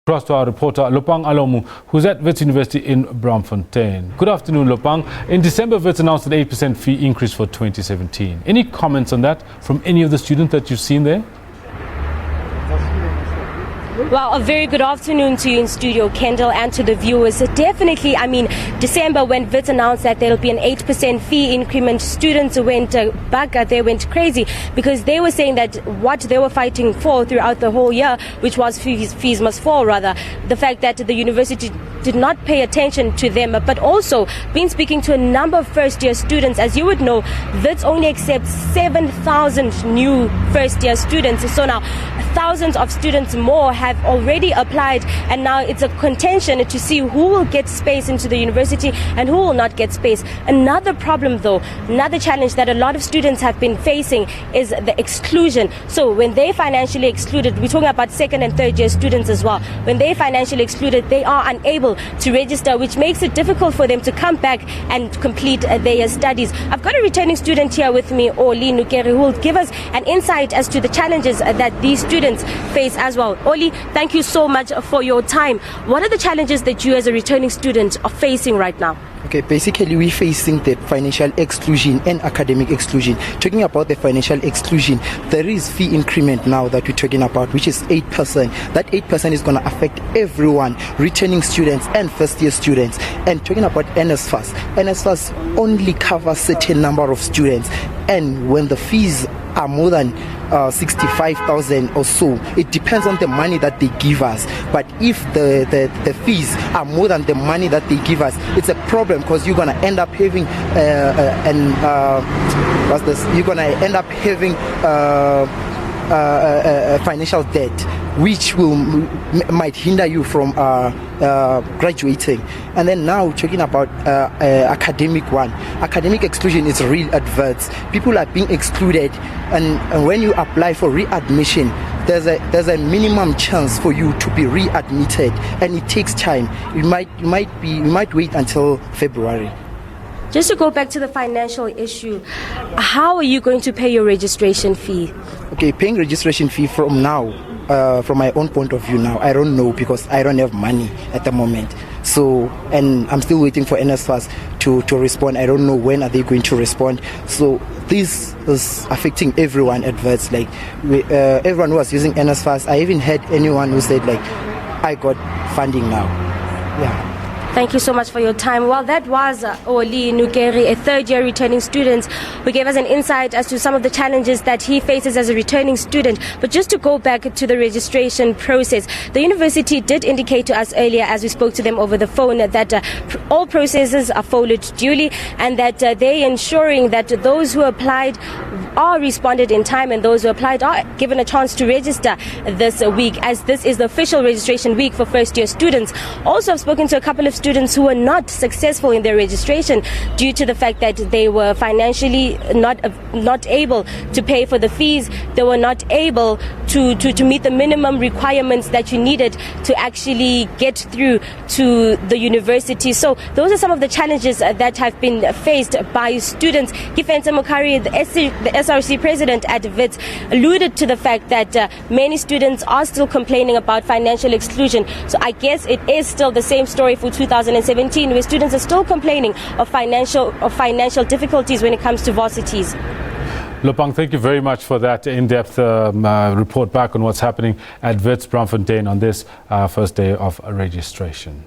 Across to our reporter Lopang Alomu, who's at Wits University in Braamfontein. Good afternoon, Lopang. In December, Wits announced an 8% fee increase for 2017. Any comments on that from any of the students that you've seen there? Well, a very good afternoon to you in studio, Kendall, and to the viewers. Definitely, December, when Wits announced that there'll be an 8% fee increment, students went they went crazy because they were saying that what they were fighting for throughout the whole year, which was fees must fall, rather, the fact that the university did not pay attention to them, but also been speaking to a number of first-year students. As you would know, Wits only accepts 7,000 new first-year students. So now thousands of students more have already applied, and now it's a contention to see who will get space into the university and who will not get space. Another problem, though, another challenge that a lot of students have been facing is the exclusion. So when they financially excluded, we're talking about second and third year students as well, when they financially excluded, they are unable to register, which makes it difficult for them to come back and complete their studies. I've got a returning student here with me, Oli Nukeri, who will give us an insight as to the challenges that these students face as well. Oli, thank you so much for your time. What are the challenges that you as a returning student are facing right now? Okay, basically we're facing the financial exclusion and academic exclusion. Talking about the financial exclusion, there is fee increment now that we're talking about, which is 8%. That 8% is going to affect everyone, returning students and first year students. And talking about NSFAS, NSFAS only covers certain number of students. And when the fees are more than 65,000 or so, it depends on the money that they give us. But if the fees are more than the money that they give us, it's a problem, because you're gonna end up having you're gonna end up having financial debt, which might hinder you from graduating. And then now talking about academic exclusion is real adverse. People are being excluded, and when you apply for readmission, there's a minimum chance for you to be readmitted, and it takes time. You might wait until February. Just to go back to the financial issue, how are you going to pay your registration fee? Okay, paying registration fee from now, from my own point of view now, I don't know, because I don't have money at the moment. So, and I'm still waiting for NSFAS to respond. I don't know when are they going to respond. So this is affecting everyone at Wits, like everyone who was using NSFAS. I even had anyone who said, like, I got funding now. Yeah. Thank you so much for your time. Well, that was Oli Nukeri, a third-year returning student, who gave us an insight as to some of the challenges that he faces as a returning student. But just to go back to the registration process, the university did indicate to us earlier, as we spoke to them over the phone, that all processes are followed duly, and that they're ensuring that those who applied are responded in time, and those who applied are given a chance to register this week, as this is the official registration week for first-year students. Also, I've spoken to a couple of students who were not successful in their registration due to the fact that they were financially not able to pay for the fees. They were not able to meet the minimum requirements that you needed to actually get through to the university. So those are some of the challenges that have been faced by students. Gifense Mokari, the SRC president at Wits, alluded to the fact that many students are still complaining about financial exclusion. So I guess it is still the same story for 2017, where students are still complaining of financial difficulties when it comes to varsities. Lopang, thank you very much for that in-depth report back on what's happening at Wits Braamfontein on this first day of registration.